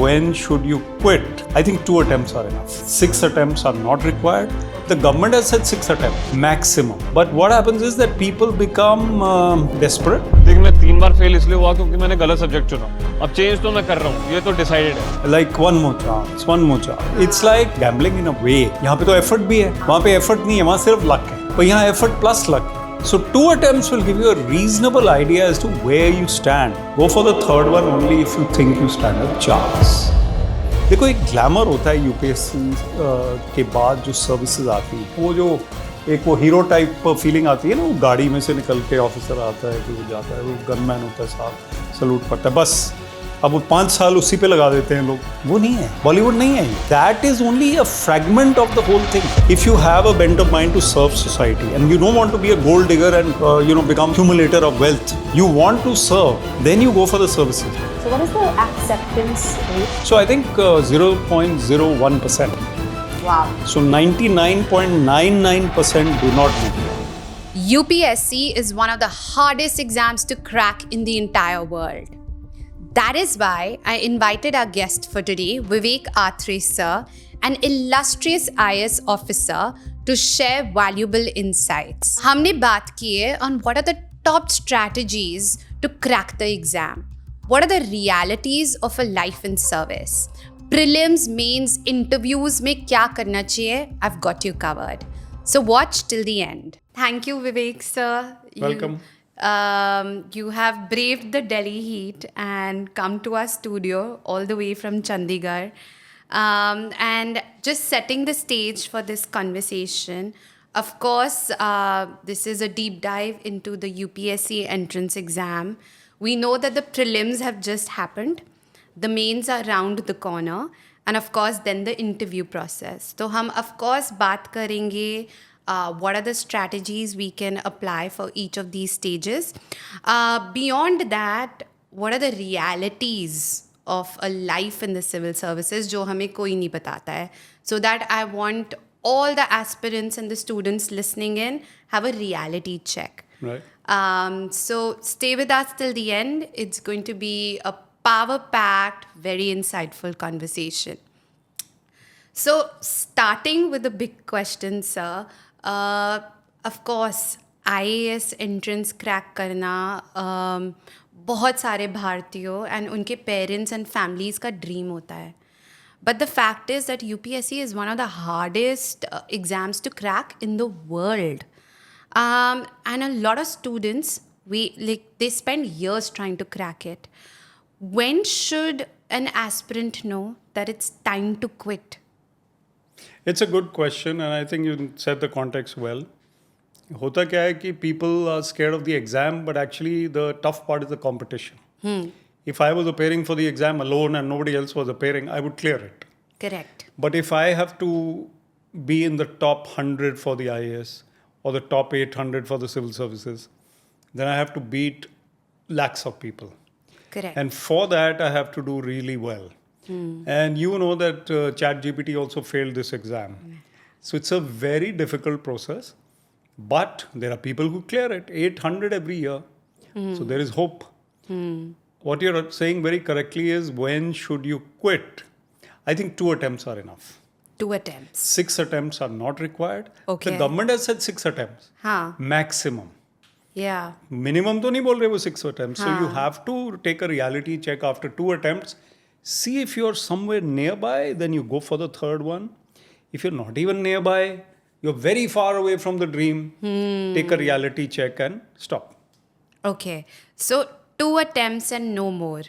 when should you quit? I think 2 attempts are enough. 6 attempts are not required. The government has said 6 attempts maximum. But what happens is that people become desperate. देख मैं 3 बार fail इसलिए हुआ क्योंकि मैंने गलत subject चुना. अब change तो मैं कर रहा हूँ, ये तो डिसाइडेड है. Like one more chance, one more chance. It's like gambling in a way. यहाँ पे तो effort भी है, वहाँ पे effort नहीं है, वहाँ सिर्फ luck है. पर यहाँ effort plus luck है. So 2 attempts will give you a reasonable idea as to where you stand. Go for the third one only if you think you stand a chance. देखो एक ग्लैमर होता है UPSC के बाद जो services आती हैं, वो जो एक वो हीरो टाइप फीलिंग आती है ना, वो गाड़ी में से निकल के ऑफिसर आता है, फिर वो जाता है, वो गनमैन होता है, साथ सलूट पड़ता है, बस अब वो 5 साल उसी पे लगा देते हैं लोग. वो नहीं है, बॉलीवुड नहीं है. That is only a fragment of the whole thing. If you have a bent of mind to serve society and you don't want to be a gold digger and become accumulator of wealth, you want to serve, then you go for the services. So what is the acceptance rate? So I think 0.01%. Wow. So 99.99% do not need it. UPSC is one of the hardest exams to crack in the entire world. That is why I invited our guest for today, Vivek Atre sir, an illustrious IAS officer, to share valuable insights. हमने बात की है on what are the top strategies to crack the exam. What are the realities of a life in service? Prelims, mains, interviews में क्या करना चाहिए? I've got you covered. So watch till the end. Thank you, Vivek sir. Welcome. You have braved the Delhi heat and come to our studio all the way from Chandigarh. And just setting the stage for this conversation, of course, this is a deep dive into the UPSC entrance exam. We know that the prelims have just happened. The mains are around the corner. And of course, then the interview process. So, hum of course बात करेंगे what are the strategies we can apply for each of these stages. Beyond that, what are the realities of a life in the civil services जो हमें कोई नहीं बताता है. So that I want all the aspirants and the students listening in have a reality check. Right. So stay with us till the end. It's going to be a power-packed, very insightful conversation. So starting with the big question, sir, of course, IAS entrance crack करना बहुत सारे भारतीयों and उनके parents and families का dream होता है. But the fact is that UPSC is one of the hardest exams to crack in the world. And a lot of students, they spend years trying to crack it. When should an aspirant know that it's time to quit? It's a good question, and I think you set the context well. होता क्या है कि people are scared of the exam, but actually the tough part is the competition. If I was appearing for the exam alone and nobody else was appearing, I would clear it. Correct. But if I have to be in the top 100 for the IAS or the top 800 for the civil services, then I have to beat lakhs of people. Correct. And for that, I have to do really well. And you know that ChatGPT also failed this exam. So it's a very difficult process. But there are people who clear it, 800 every year. So there is hope. What you're saying very correctly is when should you quit? I think 2 attempts are enough. 2 attempts. 6 attempts are not required. Okay. The government has said 6 attempts. हाँ. Maximum. Yeah. Minimum तो नहीं बोल रहे वो 6 attempts. So you have to take a reality check after 2 attempts. See if you're somewhere nearby, then you go for the third one. If you're not even nearby, you're very far away from the dream, take a reality check and stop. Okay. So 2 attempts and no more.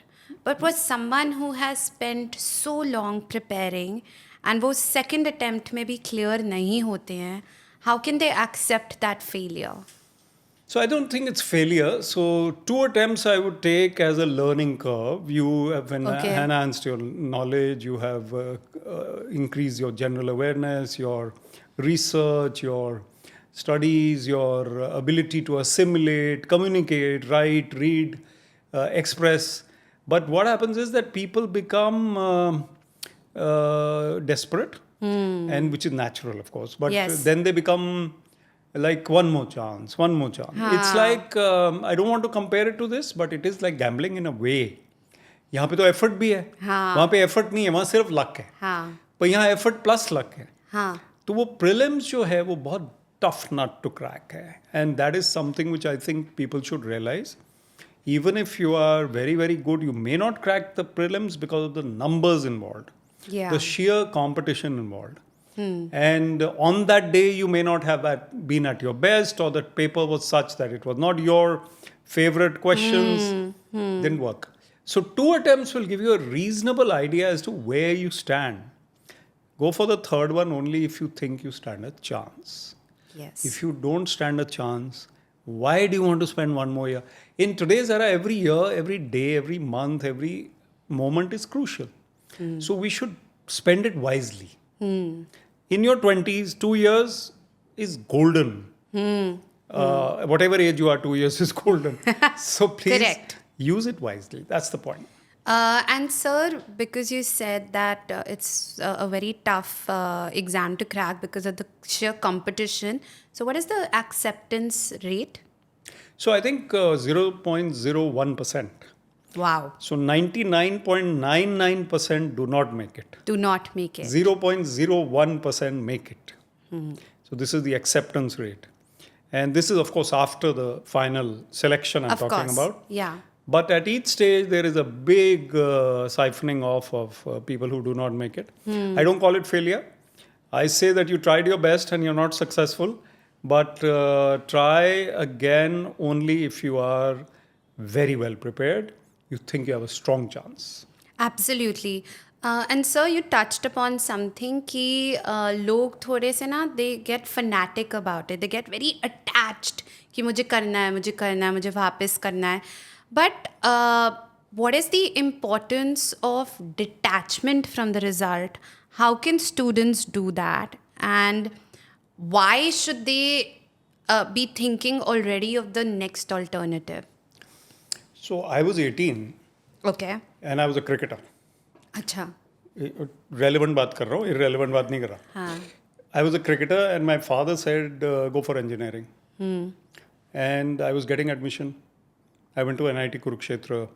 But for someone who has spent so long preparing and वो second attempt में भी clear नहीं होते हैं, how can they accept that failure? So I don't think it's failure. So 2 attempts I would take as a learning curve. You have enhanced your knowledge, you have increased your general awareness, your research, your studies, your ability to assimilate, communicate, write, read, express. But what happens is that people become desperate, and which is natural, of course. But then they become like one more chance. It's like, I don't want to compare it to this, but it is like gambling in a way. यहाँ पे तो effort भी है, हाँ। वहाँ पे effort नहीं है, वहाँ सिर्फ लक है, हाँ पर यहाँ एफर्ट प्लस लक है. हाँ तो वो प्रीलिम्स जो है वो बहुत टफ नट टू क्रैक है, and that is something which I think people should realise. Even if you are very, very good, you may not crack the prelims because of the numbers involved, Yeah. the sheer competition involved. And on that day, you may not have been at your best, or that paper was such that it was not your favorite questions, didn't work. So, 2 attempts will give you a reasonable idea as to where you stand. Go for the third one only if you think you stand a chance. yes If you don't stand a chance, why do you want to spend one more year? In today's era, every year, every day, every month, every moment is crucial. So we should spend it wisely. In your 20s, 2 years is golden. Whatever age you are, 2 years is golden. So please Correct. use it wisely. That's the point. And sir, because you said that it's a very tough exam to crack because of the sheer competition, so what is the acceptance rate? So I think 0.01%. Wow. So 99.99% do not make it. Do not make it. 0.01% make it. So this is the acceptance rate. And this is, of course, after the final selection I'm Of talking course. about. Yeah. But at each stage, there is a big siphoning off of people who do not make it. I don't call it failure. I say that you tried your best and you're not successful. But try again only if you are very well prepared. You think you have a strong chance. Absolutely. And sir, you touched upon something कि लोग थोड़े से ना they get fanatic about it. They get very attached कि मुझे करना है, मुझे करना है, मुझे वापस करना है. But what is the importance of detachment from the result? How can students do that? And why should they be thinking already of the next alternative? So I was 18 Okay. and I was a cricketer. अच्छा. Relevant बात कर रहा हूँ, irrelevant बात नहीं कर रहा. हाँ. I was a cricketer and my father said, go for engineering. And I was getting admission. I went to NIT Kurukshetra.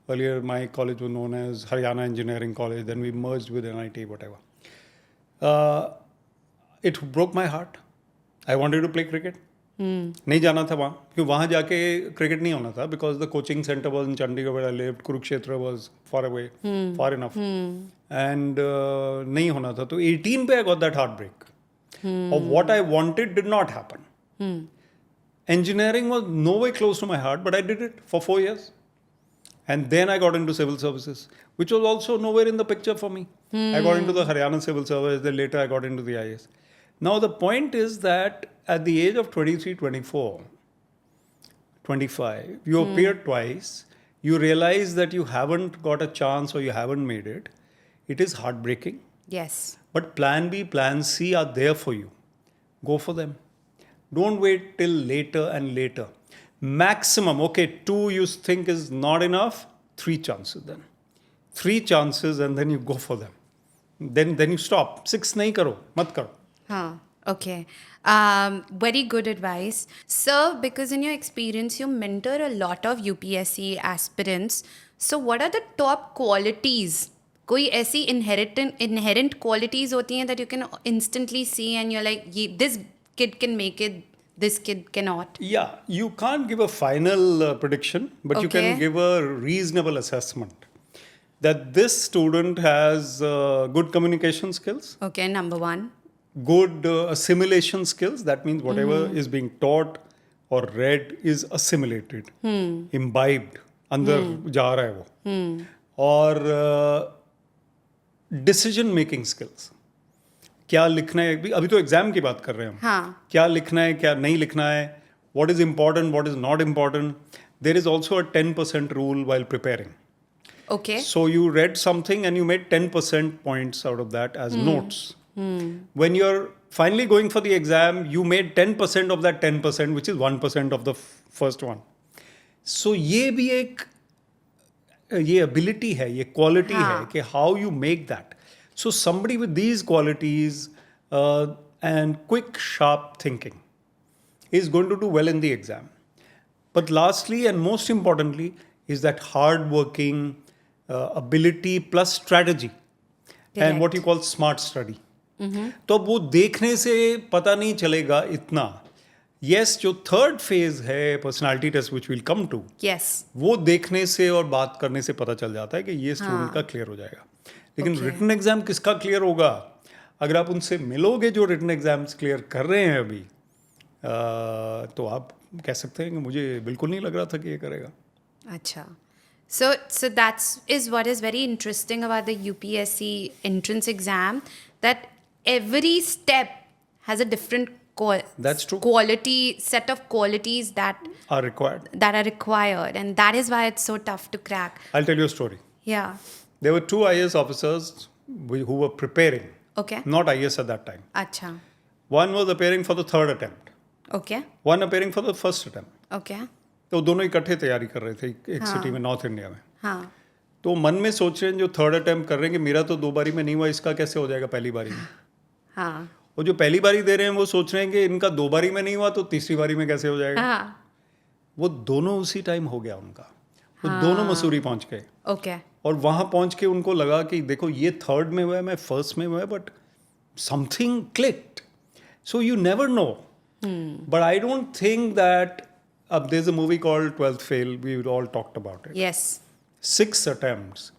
Earlier, my college was known as Haryana Engineering College. Then we merged with NIT, whatever. It broke my heart. I wanted to play cricket. नहीं जाना था वहाँ क्योंकि वहाँ जाके cricket नहीं होना था because the coaching centre was in Chandigarh where I lived Kurukshetra was far away far enough and नहीं होना था तो 18 पे I got that heartbreak और what I wanted did not happen engineering was no way close to my heart but I did it for 4 years and then I got into civil services which was also nowhere in the picture for me. I got into the Haryana civil service, then later I got into the IAS. Now the point is that at the age of 23, 24, 25, you appear twice, you realize that you haven't got a chance or you haven't made it. It is heartbreaking. Yes. But plan B, plan C are there for you. Go for them. Don't wait till later and later. Maximum, okay, 2 you think is not enough, 3 chances then. 3 chances and then you go for them. Then you stop. 6 nahi karo, mat karo. Huh. Okay. Very good advice. Sir, because in your experience, you mentor a lot of UPSC aspirants. So what are the top qualities? कोई ऐसी inherent qualities होती हैं that you can instantly see and you're like, this kid can make it, this kid cannot. Yeah, you can't give a final prediction, but you can Okay. give a reasonable assessment that this student has good communication skills, Okay, number 1. good assimilation skills. That means whatever is being taught or read is assimilated, imbibed, अंदर जा रहा है वो. और decision making skills. क्या लिखना है अभी तो एग्जाम की बात कर रहे हैं हम. हाँ. क्या लिखना है क्या नहीं लिखना है, what is important, what is not important. There is also a 10% rule while preparing. Okay. So you read something and you made 10% points out of that as notes. When you're finally going for the exam, you made 10% of that 10%, which is 1% of the first one. So ये भी एक ये ability है, ये quality हाँ. है कि how you make that. So somebody with these qualities and quick, sharp thinking is going to do well in the exam. But lastly and most importantly is that hard-working, ability plus strategy and what you call smart study. तो अब वो देखने से पता नहीं चलेगा इतना. Yes, जो थर्ड फेज है personality test which will come to, Yes. वो देखने से और बात करने से पता चल जाता है कि ये स्टूडेंट का क्लियर हो जाएगा. लेकिन रिटन एग्जाम किसका क्लियर होगा? अगर आप उनसे मिलोगे जो रिटन एग्जाम्स क्लियर कर रहे हैं अभी, तो आप कह सकते हैं कि मुझे बिल्कुल नहीं लग रहा था कि ये करेगा. Acha. So that's is what is very interesting about the UPSC entrance exam, that every step has a different That's true. quality set of qualities that Are required. are required, and that is why it's so tough to crack. I'll tell you a story. Yeah. There were two IAS officers who were preparing, Okay. not IAS at that time. Acha. One was appearing for the third attempt, Okay. one appearing for the first attempt. Okay. तो दोनों इकट्ठे तैयारी कर रहे थे एक city में, north India में. हाँ. तो मन में सोच रहे हैं जो थर्ड अटेम्प्ट कर रहे हैं कि मेरा तो 2 बारी में नहीं हुआ, इसका कैसे हो जाएगा पहली बारी में. हाँ. और जो पहली बारी दे रहे हैं वो सोच रहे हैं कि इनका 2 बारी में नहीं हुआ तो तीसरी बारी में कैसे हो जाएगा. हाँ. वो दोनों उसी टाइम हो गया उनका. वो दोनों मसूरी पहुंच गए. Okay. और वहाँ पहुंच के उनको लगा कि देखो ये थर्ड में हुआ है, मैं फर्स्ट में हुआ है, but something clicked. So you never know. But I don't think that, अब there is a movie called 12th fail, we all talked about it. Yes. 6 attempts.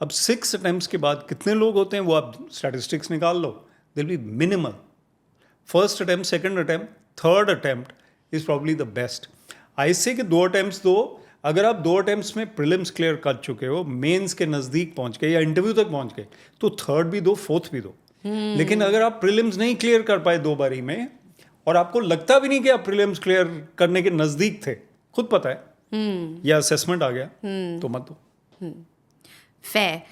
अब 6 अटेम्प्ट्स के बाद कितने लोग होते हैं वो आप स्टैटिस्टिक्स निकाल लो. दिल be minimal. First attempt, second attempt, third attempt is probably the best. I say कि 2 अटेम्प्ट्स दो. अगर आप 2 अटेम्प्ट्स में प्रीलिम्स क्लियर कर चुके हो, मेंस के नज़दीक पहुंच गए या इंटरव्यू तक पहुंच गए, तो थर्ड भी दो, फोर्थ भी दो. लेकिन अगर आप प्रीलिम्स नहीं क्लियर कर पाए 2 बारी में, और आपको लगता भी नहीं कि आप प्रीलिम्स क्लियर करने के नज़दीक थे, खुद पता है, या असेसमेंट आ गया, तो मत दो. Fair.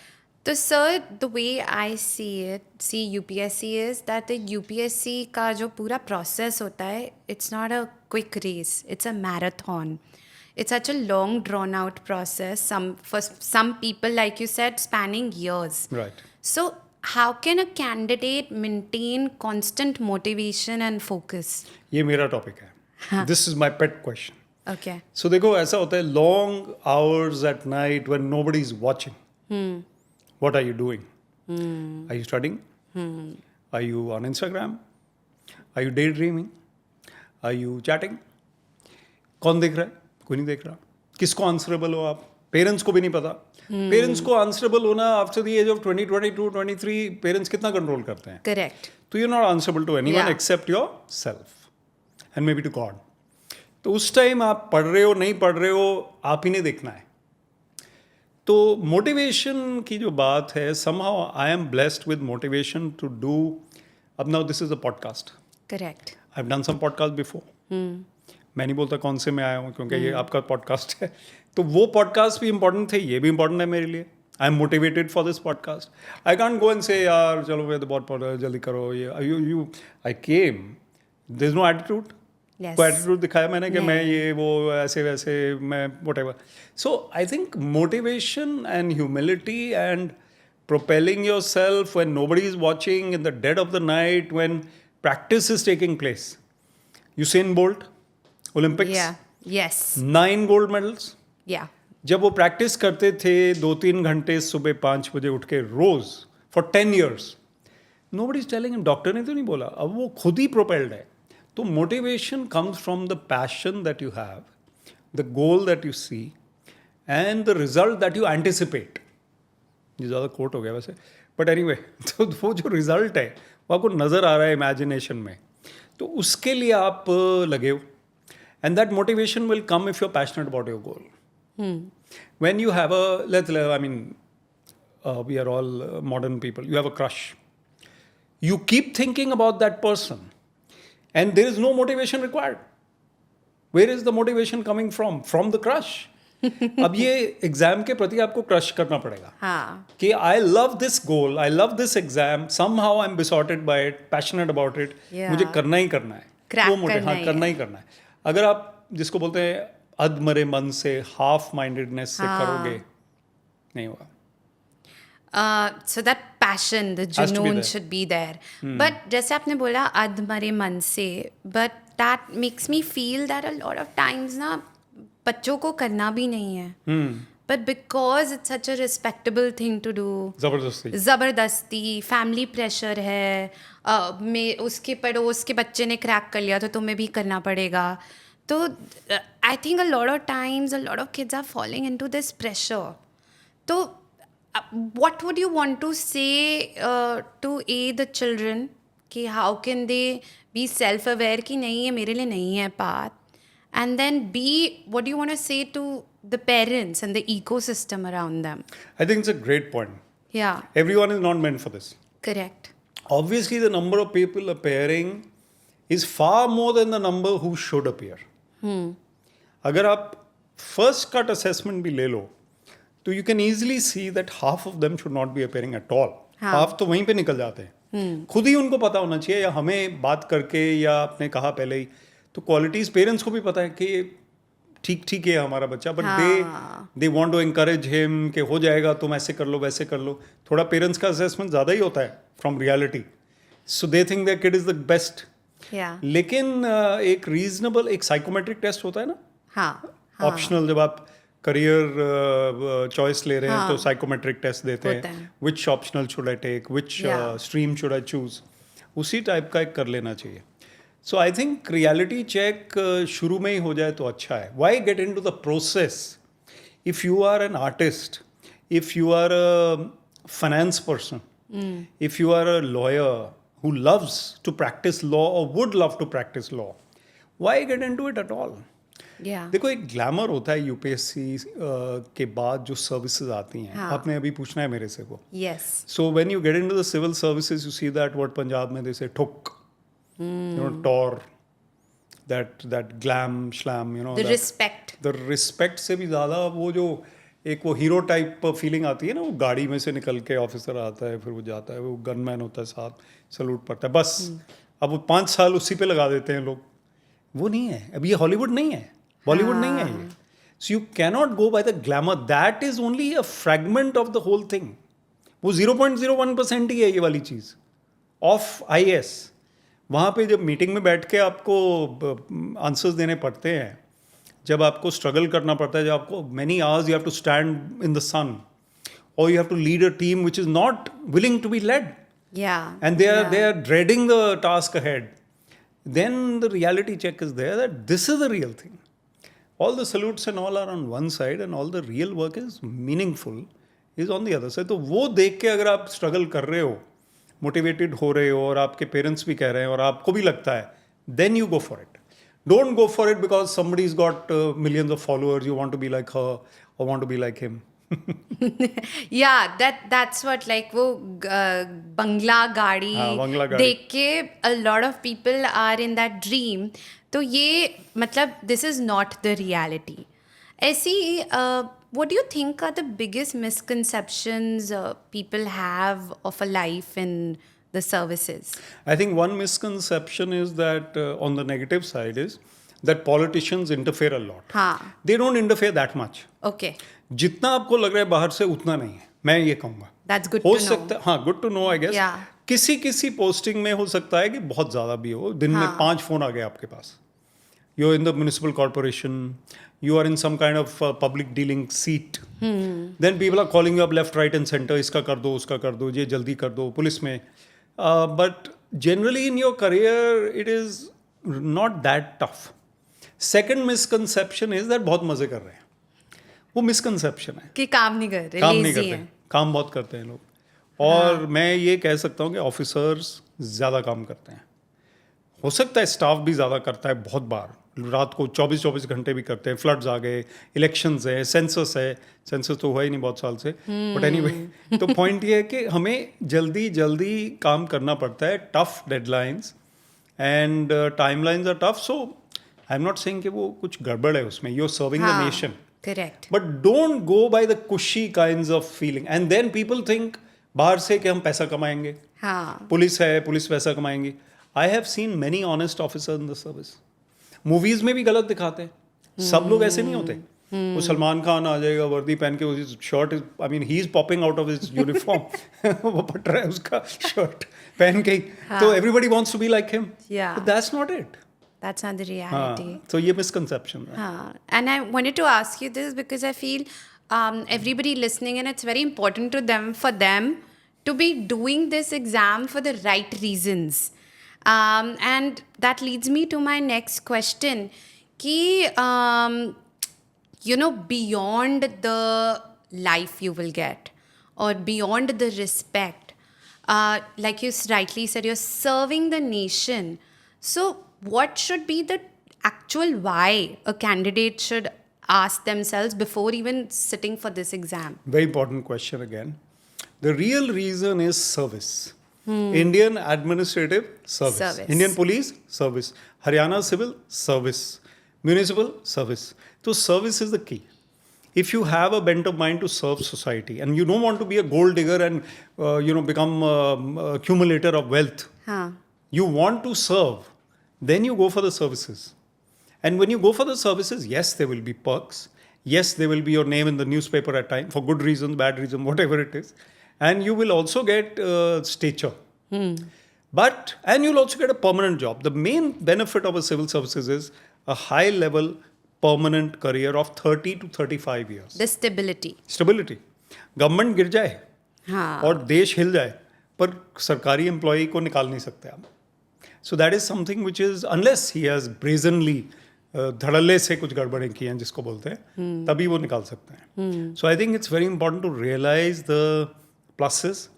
So, sir, the way I see UPSC is that the UPSC का जो पूरा process होता है, it's not a quick race, it's a marathon. It's such a long, drawn-out process. For some people, like you said, spanning years. Right. So, how can a candidate maintain constant motivation and focus? ये मेरा topic है. This is my pet question. Okay. So देखो ऐसा होता है, long hours at night when nobody is watching, what are you doing? Are you studying? Are you on Instagram? Are you day dreaming? Are you chatting? कौन देख रहा है? कोई नहीं देख रहा. किसको आंसरेबल हो आप? पेरेंट्स को भी नहीं पता. पेरेंट्स को आंसरेबल होना after the age of 20, 22, 23, parents कितना कंट्रोल करते हैं? Correct. तो you not answerable to anyone Yeah. Except your self and may be to God. तो उस टाइम आप पढ़ रहे हो नहीं पढ़ रहे हो, आप ही ने देखना है. तो मोटिवेशन की जो बात है, somehow I am blessed with motivation to do. अब now this is a podcast. Correct. I have done some podcast before. मैं नहीं बोलता कौन से में आया हूँ, क्योंकि ये आपका पॉडकास्ट है. तो वो पॉडकास्ट भी इंपॉर्टेंट थे, ये भी इंपॉर्टेंट है मेरे लिए. I am motivated for this podcast. I can't go and say यार चलो वे तो बहुत जल्दी करो ये you I came. There is no attitude. Yes. कोई एटीट्यूड दिखाया मैंने कि मैं ये वो ऐसे वैसे मैं whatever. So I think motivation and humility and propelling yourself when nobody is watching, in the dead of the night, when practice is taking place. Usain Bolt, Olympics. Yeah. Yes. 9 gold medals. Yeah. जब वो practice करते थे 2-3 घंटे सुबह 5 बजे उठ के रोज for 10 years, nobody is telling him, doctor ने तो नहीं बोला, अब वो खुद ही प्रोपेल्ड है. तो motivation comes from the passion that you have, the goal that you see and the result that you anticipate. ये ज़्यादा कोट हो गया वैसे, बट एनीवे, तो वो जो रिजल्ट है वो आपको नज़र आ रहा है इमेजिनेशन में, तो उसके लिए आप लगे हो. And that motivation will come if you are passionate about your goal. When you have we are all modern people, you have a crush. You keep thinking about that person and there is no motivation required. Where is the motivation coming from? From the crush. अब ये exam के प्रति आपको crush करना पड़ेगा. हाँ. कि I love this goal, I love this exam, somehow I am besotted by it, passionate about it, मुझे करना ही करना है. करना ही करना है. अगर आप जिसको बोलते हैं अधमरे मन से, हाफ माइंडेडनेस से करोगे, नहीं होगा. So that passion, the Has to be junoon there. should be there. But जैसे आपने बोला अधमरे मन से, but that makes me feel that a lot of times ना बच्चों को करना भी नहीं है. but because it's such a respectable thing to do, जबरदस्ती ज़बरदस्ती फैमिली प्रेशर है, मैं उसके पड़ोस के बच्चे ने क्रैक कर लिया तो तुम्हें भी करना पड़ेगा. तो I think a lot of times a lot of kids are following into this pressure. तो what would you want to say to A, the children, कि how can they be self-aware कि नहीं, ये मेरे लिए नहीं है path, and then B, what do you want to say to the parents and the ecosystem around them? I think it's a great point. Yeah, Everyone is not meant for this. correct. Obviously, the number of people appearing is far more than the number who should appear. अगर आप first cut assessment भी ले लो, तो you can easily see that half of them should not be appearing at all. Half तो वहीं पे निकल जाते हैं. खुद ही उनको पता होना चाहिए, या हमें बात करके, या आपने कहा पहले ही, तो क्वालिटीज पेरेंट्स को भी पता है कि ठीक ठीक है हमारा बच्चा, but they want to encourage him कि हो जाएगा, तुम ऐसे कर लो वैसे कर लो. थोड़ा पेरेंट्स का असेसमेंट ज़्यादा ही होता है from reality, so they think that kid is the best. लेकिन एक रीजनेबल एक साइकोमेट्रिक टेस्ट होता है ना, ऑप्शनल, जब आप करियर चॉइस ले रहे हैं तो साइकोमेट्रिक टेस्ट देते हैं, which optional should I take, which stream should I choose, उसी टाइप का एक कर लेना चाहिए. So I think reality check शुरू में ही हो जाए तो अच्छा है. Why get into the process? If you are an artist, if you are a finance person, if you are a lawyer who loves to practice law or would love to practice law, why get into it at all? देखो, एक glamour होता है UPSC के बाद जो services आती हैं. आपने अभी पूछना है मेरे से को. So when you get into the civil services, you see that what Punjab में दे से ठुक, यू नो, टॉर, that glam shlam, you know, the respect से भी ज़्यादा वो जो एक वो हीरो टाइप फीलिंग आती है ना, वो गाड़ी में से निकल के ऑफिसर आता है, फिर वो जाता है, वो गनमैन होता है साथ, सलूट पड़ता है, बस. अब वो 5 साल उसी पे लगा देते हैं लोग. वो नहीं है. अब ये हॉलीवुड नहीं है, बॉलीवुड नहीं है ये. So you cannot go by the glamour. That is only a fragment of the whole thing. वो 0.01% ही है ये वाली चीज़ ऑफ IAS. वहाँ पे जब मीटिंग में बैठ के आपको आंसर्स देने पड़ते हैं, जब आपको स्ट्रगल करना पड़ता है, जब आपको many hours you have to stand in the sun, or you have to lead a team which is not willing to be led, and they are dreading the task ahead, then the reality check is there that this is the real thing. All the salutes and all are on one side, and all the real work is meaningful is on the other side. तो वो देख के अगर आप struggle कर रहे हो, motivated हो रहे हो, और आपके पेरेंट्स भी कह रहे हैं और आपको भी लगता है, then you go for it. Don't go for it because somebody's got millions of followers, you want to be like her or want to be like him. that's what, like वो बंगला गाड़ी देख के a lot of people are in that dream. तो ये मतलब this is not the reality. ऐसी what do you think are the biggest misconceptions people have of a life in the services? I think one misconception is that on the negative side is that politicians interfere a lot. They don't interfere that much. Okay. जितना आपको लग रहा है बाहर से, उतना नहीं है, मैं ये कहूँगा. That's good हो to सकता है, हाँ, good to know I guess. किसी पोस्टिंग में हो सकता है कि बहुत ज़्यादा भी हो. दिन में 5 फोन आ गए आपके पास. You are in the municipal corporation, you are in some kind of public dealing seat. Then people are calling you up left, right and center. इसका कर दो, उसका कर दो, ये जल्दी कर दो, पुलिस में. But generally in your career, it is not that tough. Second misconception is that बहुत मजे कर रहे हैं. वो misconception है कि काम नहीं कर रहे, काम नहीं करते, काम बहुत करते हैं लोग. और मैं ये कह सकता हूँ कि ऑफिसर्स ज़्यादा काम करते हैं. हो सकता है स्टाफ भी ज़्यादा करता है, बहुत बार रात को 24 घंटे भी करते हैं. फ्लड्स आ गए, इलेक्शंस है, सेंसस है. सेंसस तो हुआ ही नहीं बहुत साल से, बट एनीवे, तो पॉइंट ये है कि हमें जल्दी काम करना पड़ता है. Tough deadlines and timelines are tough. So I am not saying कि वो कुछ गड़बड़ है उसमें. You are serving the nation, correct, but don't go by the cushy kinds of feeling. And then people think बाहर से कि हम पैसा कमाएंगे, पुलिस है, पुलिस पैसा कमाएंगे. I have seen many honest officers in the service. Movies में भी गलत दिखाते हैं. सब लोग ऐसे नहीं होते. वो सलमान खान आ जाएगा वर्दी पहन के, उसकी shirt, I mean he is popping out of his uniform, वो पट रहा है उसका शर्ट पहन के ही, तो everybody wants to be like him. But that's not it. That's not the reality. So ये misconception है. And I wanted to ask you this because I feel everybody listening, and it's very important to them for them to be doing this exam for the right reasons. And that leads me to my next question. Ki, beyond the life you will get, or beyond the respect, like you rightly said, you're serving the nation. So what should be the actual why a candidate should ask themselves before even sitting for this exam? Very important question again. The real reason is service. Indian administrative service. Indian police service. Haryana civil service. Municipal service. So service is the key. If you have a bent of mind to serve society and you don't want to be a gold digger and become accumulator of wealth, you want to serve, then you go for the services. And when you go for the services, yes, there will be perks. Yes, there will be your name in the newspaper at times, for good reasons, bad reasons, whatever it is. And you will also get stature. And you'll also get a permanent job. The main benefit of a civil services is a high-level permanent career of 30 to 35 years. The stability. Stability. Government गिर जाए और देश हिल जाए, पर सरकारी employee को निकाल नहीं सकते आप. So that is something which is, unless he has brazenly धड़ल्ले से कुछ गड़बड़ें की हैं जिसको बोलते हैं, तभी वो निकाल सकते हैं. So I think it's very important to realize the pluses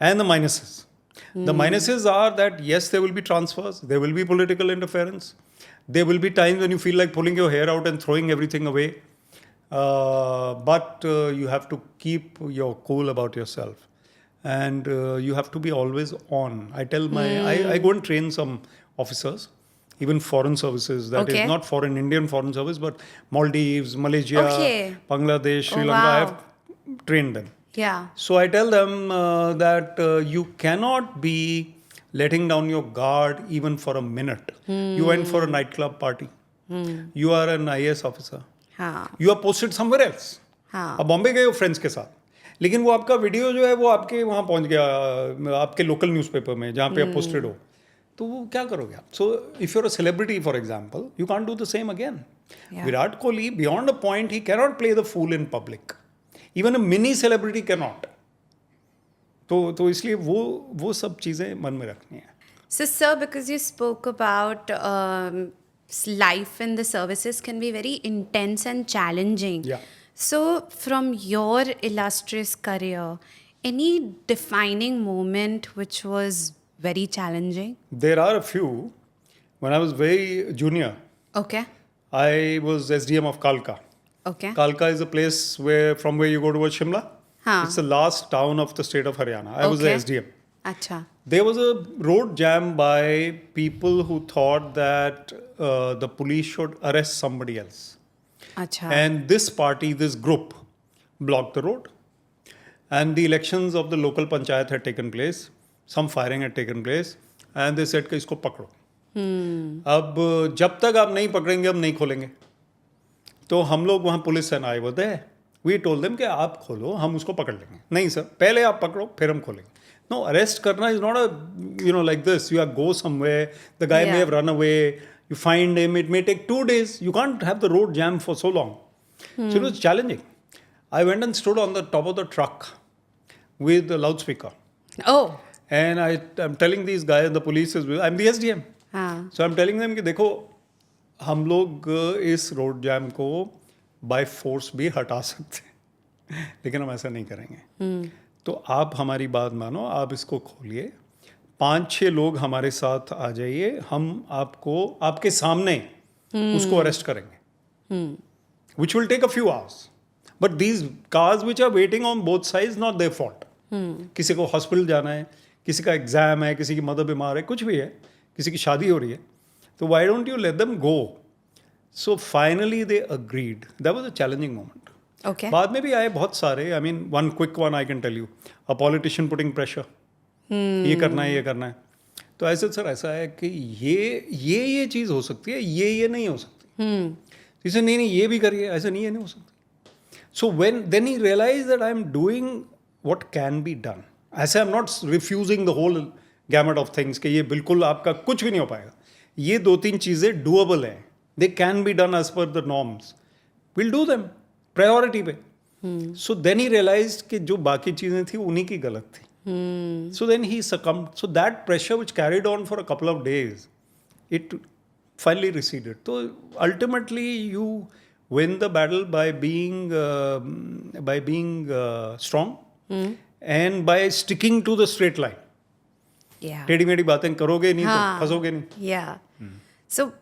and the minuses. The minuses are that yes, there will be transfers, there will be political interference, there will be times when you feel like pulling your hair out and throwing everything away. But you have to keep your cool about yourself. And you have to be always on. I tell I go and train some officers, even foreign services, that is not foreign, Indian foreign service, but Maldives, Malaysia, Bangladesh, Sri Lanka, I have trained them. Yeah. So I tell them that you cannot be letting down your guard even for a minute. You went for a nightclub party. You are an IAS officer. You are posted somewhere else. अब बॉम्बे गए हो friends के साथ, लेकिन वो आपका video जो है वो आपके वहाँ पहुँच गया आपके लोकल न्यूज़पेपर में जहाँ पे आप पोस्टेड हो, तो वो क्या करोगे आप? So if you are a celebrity for example, you can't do the same again. Virat Kohli, beyond a point, he cannot play the fool in public. Even a mini celebrity cannot. तो इसलिए वो सब चीज़ें मन में रखनी है. So, sir, because you spoke about life in the services can be very intense and challenging. Yeah. So, from your illustrious career, any defining moment which was very challenging? There are a few. When I was very junior, Okay. I was SDM of Kalka. Okay. Kalka is a place from where you go towards Shimla. It's the last town of the state of Haryana. I was the SDM. Acha. There was a road jam by people who thought that the police should arrest somebody else. Acha. And this party, this group, blocked the road. And the elections of the local panchayat had taken place. Some firing had taken place. And they said कि इसको पकड़ो. अब जब तक आप नहीं पकड़ेंगे हम नहीं खोलेंगे. तो हम लोग वहाँ पुलिस सेना आए हुए थे. We told them कि आप खोलो, हम उसको पकड़ लेंगे. नहीं सर, पहले आप पकड़ो, फिर हम खोलेंगे. No, arrest करना is not a, like this. You have go somewhere, the guy may have run away, you find him, it may take 2 days. You can't have the road jam for so long. So it was challenging. I went and stood on the top of the truck with the loudspeaker. Oh. And I'm telling these guys, the police is, I'm the SDM. So I'm telling them कि देखो, हम लोग इस road jam को by force भी हटा सकते हैं, लेकिन हम ऐसा नहीं करेंगे. तो आप हमारी बात मानो, आप इसको खोलिए, 5-6 लोग हमारे साथ आ जाइए, हम आपको आपके सामने उसको अरेस्ट करेंगे. Which will take a few hours. But these cars which are waiting on both sides, not their fault. किसी को हॉस्पिटल जाना है, किसी का एग्जाम है, किसी की मदर बीमार है, कुछ भी है, किसी की शादी हो रही है, तो why don't you let them go? So finally they agreed. That was a challenging moment. Okay. बाद में भी आए बहुत सारे. I mean, one quick one I can tell you. A politician putting pressure. ये करना है, ये करना है. तो ऐसे सर ऐसा है कि ये चीज़ हो सकती है, ये नहीं हो सकती. इसे नहीं ये भी करिए, ऐसा नहीं हो सकती. So then he realized that I am doing what can be done. ऐसे I'm not refusing the whole gamut of things कि ये बिल्कुल आपका कुछ भी नहीं हो पाएगा. ये 2-3 चीज़ें doable हैं. They can be done as per the norms. We'll do them. Priority पे. सो देन ही रियलाइज्ड कि जो बाकी चीज़ें थी उन्हीं की गलत थी. So then he succumbed. So that pressure which carried on for a couple of days, it finally receded. So ultimately you win the battle by being strong and by sticking to the straight line. Yeah. टेढ़ी मेढ़ी बातें करोगे नहीं तो हाँ. फंसोगे नहीं. Yeah. So,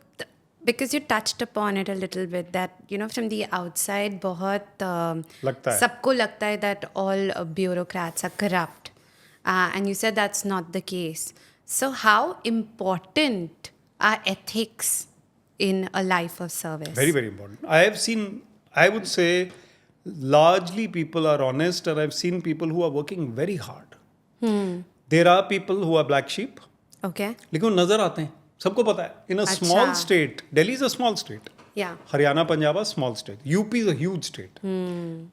because you touched upon it a little bit, that, you know, from the outside, बहुत लगता है. सबको लगता है that all bureaucrats are corrupt. And you said that's not the case. So, how important are ethics in a life of service? Very, very important. I have seen, I would say, largely people are honest, and I've seen people who are working very hard. There are people who are black sheep, Okay. लेकिन वो नजर आते हैं. सबको पता है. In a अच्छा. small state, Delhi is a small state. Yeah. Haryana Punjab a small state. UP is a huge state.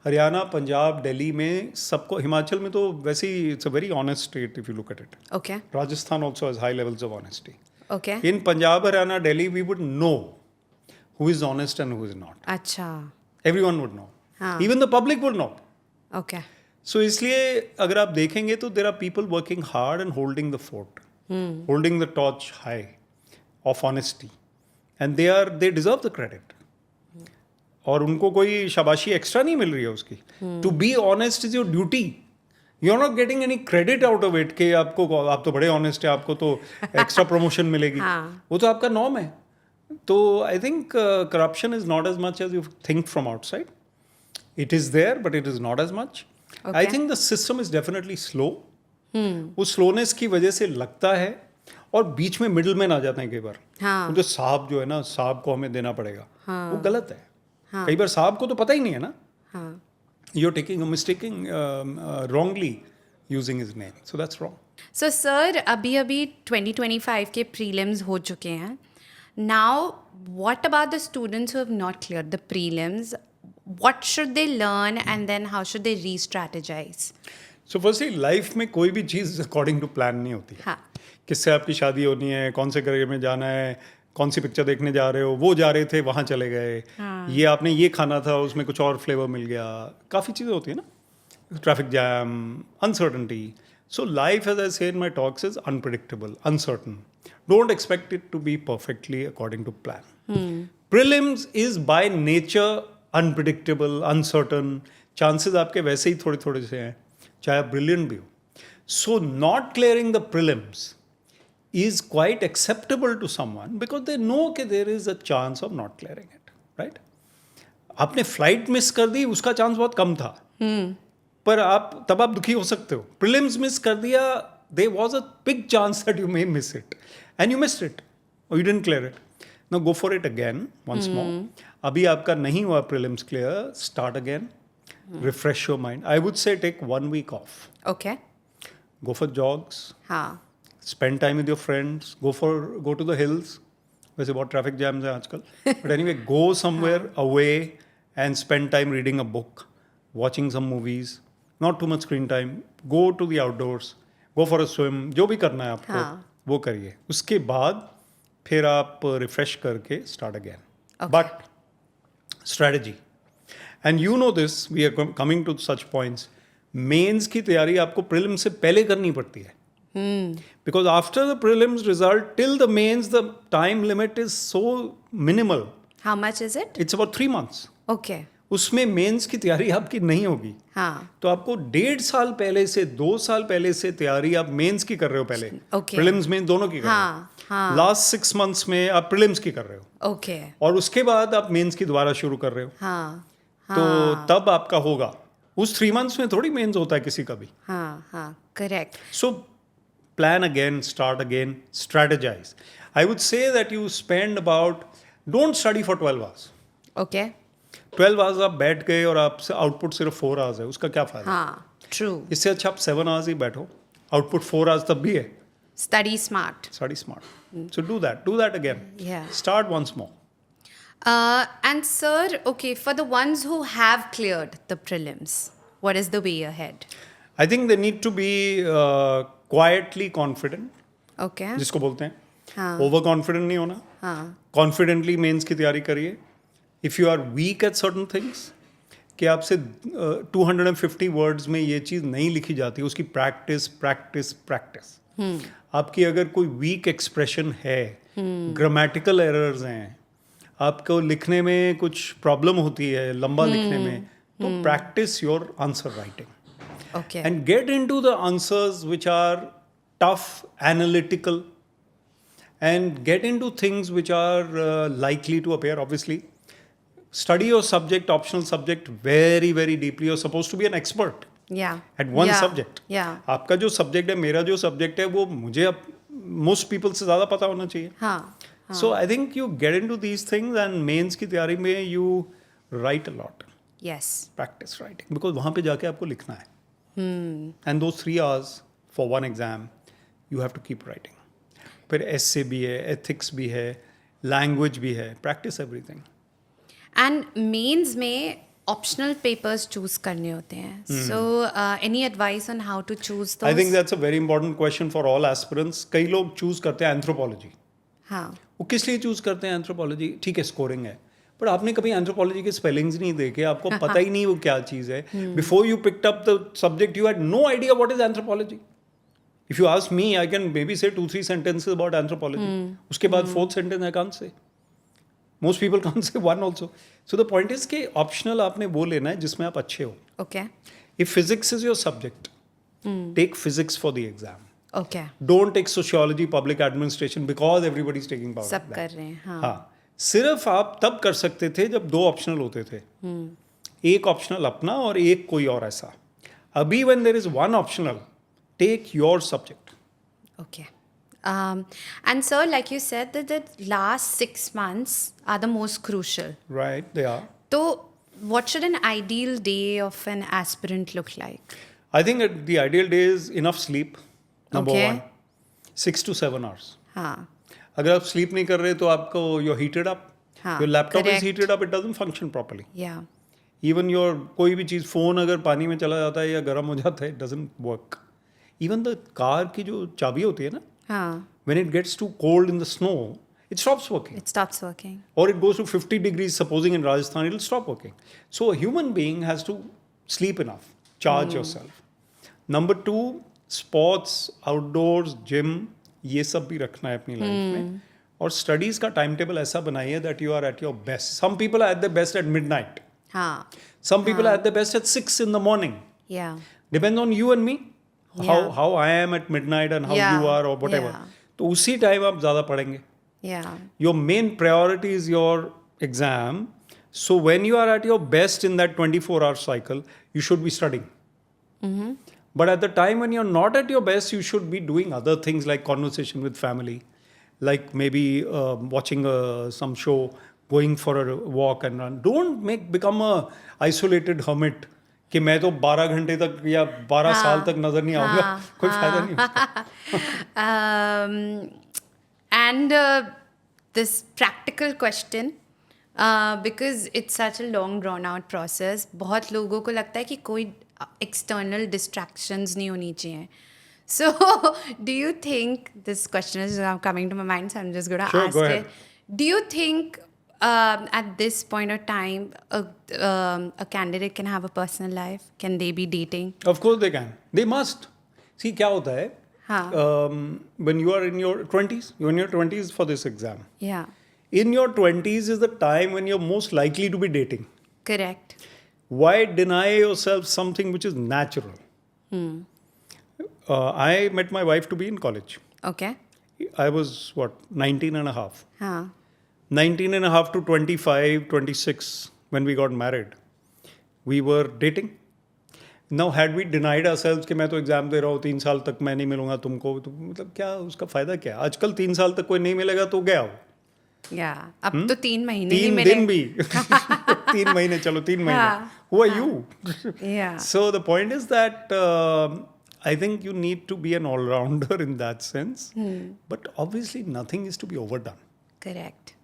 Haryana Punjab Delhi में सबको, हिमाचल में तो वैसे ही it's a very honest state if you look at it. Okay. Rajasthan also has high levels of honesty. Okay. In Punjab, Haryana, Delhi, we would know who is honest and who is not. अच्छा. Everyone would know. हाँ. Even the public would know. Okay. So इसलिए अगर आप देखेंगे तो there are people working hard and holding the fort, holding the torch high of honesty, and they deserve the credit. और उनको कोई शाबाशी एक्स्ट्रा नहीं मिल रही है उसकी. To be honest is your duty. You are not getting any credit out of it कि आप तो बड़े honest है, आपको तो extra promotion मिलेगी. वो तो आपका norm है. तो I think corruption is not as much as you think from outside. It is there, but it is not as much. Okay. I think the system is definitely slow. उस slowness की वजह से लगता है, और बीच में मिडिल मैन आ जाते हैं कई बार. हाँ. तो साहब जो है ना, साहब को हमें देना पड़ेगा. वो गलत है. कई बार साहब को तो पता ही नहीं है ना. हाँ. You're mistaking wrongly using his name. So that's wrong. So sir, अभी 2025 के prelims हो चुके हैं. Now, what about the students who have not cleared the prelims? What should they learn, and then how should they re-strategize? So firstly, life में कोई भी चीज़ according to plan नहीं होती है. हाँ. किससे आपकी शादी होनी है, कौन से करियर में जाना है, कौन सी पिक्चर देखने जा रहे हो, वो जा रहे थे वहाँ चले गए, ये आपने ये खाना था उसमें कुछ और फ्लेवर मिल गया. काफ़ी चीज़ें होती है ना. Traffic jam, uncertainty. So life, as I say in my talks, is unpredictable, uncertain. Don't expect it to be perfectly according to plan. Prelims is by nature unpredictable, uncertain. Chances आपके वैसे ही थोड़े थोड़े से हैं, चाहे आप ब्रिलियंट भी हो. So not clearing the prelims is quite acceptable to someone because they know कि there is a chance of not clearing it, right? आपने फ्लाइट मिस कर दी, उसका चांस बहुत कम था, पर तब आप दुखी हो सकते हो. प्रीलिम्स मिस कर दिया, there was a big chance that you may miss it, and you missed it, or you didn't clear it. Now go for it again, once more. अभी आपका नहीं हुआ prelims clear, start again, refresh your mind. I would say take 1 week off. Okay. Go for jogs. हाँ. Spend time with your friends. Go to the hills. वैसे बहुत traffic jams हैं आजकल. But anyway, go somewhere away and spend time reading a book, watching some movies. Not too much screen time. Go to the outdoors. Go for a swim. जो भी करना है आपको, वो करिए. उसके बाद फिर आप रिफ्रेश करके start again. Okay. But strategy. And you know this. We are coming to such points. Mains की तैयारी आपको प्रीलिम्स से पहले करनी पड़ती है. Because after the prelims result, till the mains, the time limit is so minimal. How much is it? It's about 3 months. Okay. उसमें mains की तैयारी आपकी नहीं होगी. हाँ. तो आपको 1.5 साल पहले से 2 साल पहले से तैयारी आप मेंस की कर रहे हो पहले. Okay. प्रीलिम्स में दोनों की कर रहे हो. हाँ. लास्ट 6 months में आप प्रीलिम्स की कर रहे हो. Okay. और उसके बाद आप मेंस की दोबारा शुरू कर रहे हो. हाँ. तो तब आपका होगा. उस 3 months में थोड़ी मेंस होता है किसी का भी. हाँ. Correct. So plan again, start again, strategize. I would say that you spend don't study for 12 hours. Okay. 12 hours आप बैठ गए और आपसे आउटपुट सिर्फ 4 hours है, उसका क्या फायदा? हाँ. True. इससे अच्छा आप 7 hours ही बैठो, आउटपुट 4 hours तब भी है. Study smart. Study smart. So do that again. Yeah. Start once more. And sir, okay, for the ones who have cleared the prelims, what is the way ahead? I think they need to be quietly confident, Okay. जिसको बोलते हैं. हाँ. Over confident नहीं होना. हाँ. Confidently mains की तैयारी करिए. If you are weak at certain things, कि आपसे 250 वर्ड्स में ये चीज़ नहीं लिखी जाती, उसकी प्रैक्टिस प्रैक्टिस प्रैक्टिस। आपकी अगर कोई वीक एक्सप्रेशन है, ग्रामेटिकल एरर्स हैं, आपको लिखने में कुछ प्रॉब्लम होती है लंबा लिखने में, तो practice your answer writing Okay. and get into the answers which are tough, analytical, and get into things which are likely to appear. Obviously, study your subject, optional subject, very very deeply. You're supposed to be an expert Yeah. at one Yeah. subject. Yeah. आपका जो subject है, मेरा जो subject है, वो मुझे अब most people से ज़्यादा पता होना चाहिए. हाँ. So I think you get into these things, and mains की तैयारी में you write a lot. Yes. Practice writing, because वहाँ पे जाके आपको लिखना है. And those 3 hours for one exam, you have to keep writing. फिर essay भी है, ethics भी है, language भी है, practice everything. And mains में optional papers choose करने होते हैं. So any advice on how to choose those? I think that's a very important question for all aspirants. कई लोग choose करते हैं anthropology. हाँ. वो किस लिए choose करते हैं anthropology? ठीक है, scoring है. पर आपने कभी एंथ्रोपोलॉजी के स्पेलिंग्स नहीं देखे, आपको पता ही नहीं वो क्या चीज़ है. Before you picked up the subject you had no idea what is anthropology. If you ask me, I can may be say 2-3 sentences about anthropology. उसके बाद 4th sentence I can't say. Most people can't say 1 also. So the point is कि optional आपने वो लेना है जिसमें आप अच्छे हो. Okay. If physics is your subject, take physics for the exam. Okay. Don't take sociology, public administration, because everybody is taking power. सब कर रहे हैं. हाँ. हाँ, सिर्फ आप तब कर सकते थे जब 2 ऑप्शनल होते थे. एक ऑप्शनल अपना और एक कोई और ऐसा. अभी when there is 1 optional, take your subject. Okay. And sir, like you said, that the last 6 months are the most crucial. Right, they are. So, what should an ideal day of an aspirant look like? I think the ideal day is enough sleep. Number Okay. 1, 6 to 7 hours. हाँ. अगर आप sleep नहीं कर रहे तो आपको you're heated up. हाँ, Your laptop is correct. heated up, it doesn't function properly. Yeah. Even your कोई भी चीज़, फ़ोन अगर पानी में चला जाता है या गर्म हो जाता है, it doesn't work. Even the car की जो चाबी होती है ना, हाँ. when it gets too cold in the snow, it stops working. It stops working. Or it goes to 50 degrees, supposing in Rajasthan, it'll stop working. So a human being has to sleep enough, charge yourself. Number 2, sports, outdoors, gym, ये सब भी रखना है अपनी life में. और studies का time table ऐसा बनाइए that you are at your best. Some people are at the best at midnight. हाँ. Some people are at their best at 6 in the morning. Yeah. Depends on you and me. Yeah. How I am at midnight and how Yeah. you are or whatever. Yeah. तो उसी time आप ज़्यादा पढ़ेंगे. Yeah. Your main priority is your exam. So when you are at your best in that 24-hour cycle, you should be studying. But at the time when you're not at your best, you should be doing other things like conversation with family, like maybe watching some show, going for a walk and run. Don't become a isolated hermit कि मैं तो 12 घंटे तक या 12 साल तक नजर नहीं आऊंगा. कोई फायदा नहीं उसका. And this practical question, because it's such a long drawn out process, बहुत लोगों को लगता है कि कोई external distractions नहीं होनी चाहिए. So, do you think, this question is coming to my mind, so I'm just going to Sure, ask go it. ahead. Do you think at this point of time, a candidate can have a personal life? Can they be dating? Of course they can. They must. See, क्या होता है? हाँ. When you are in your 20s, you're in your 20s for this exam. Yeah, In your 20s is the time when you're most likely to be dating. correct. Why deny yourself something which is natural? I met my wife to be in college. Okay. I was, 19 and a half. हाँ. 19 and a half to 25, 26 when we got married. We were dating. Now, had we denied ourselves कि मैं तो exam दे रहा हूँ 3 साल तक मैं नहीं मिलूंगा तुमको, तो मतलब क्या उसका फायदा क्या? आजकल 3 साल तक कोई नहीं मिलेगा तो गया हो. Yeah. अब तो 3 महीने ही 3 मिले. दिन भी 3 महीने, चलो 3 महीने. हाँ. Who are you? Yeah. So the point is that I think you need to be an all-rounder in that sense. But obviously nothing is to be overdone. Correct.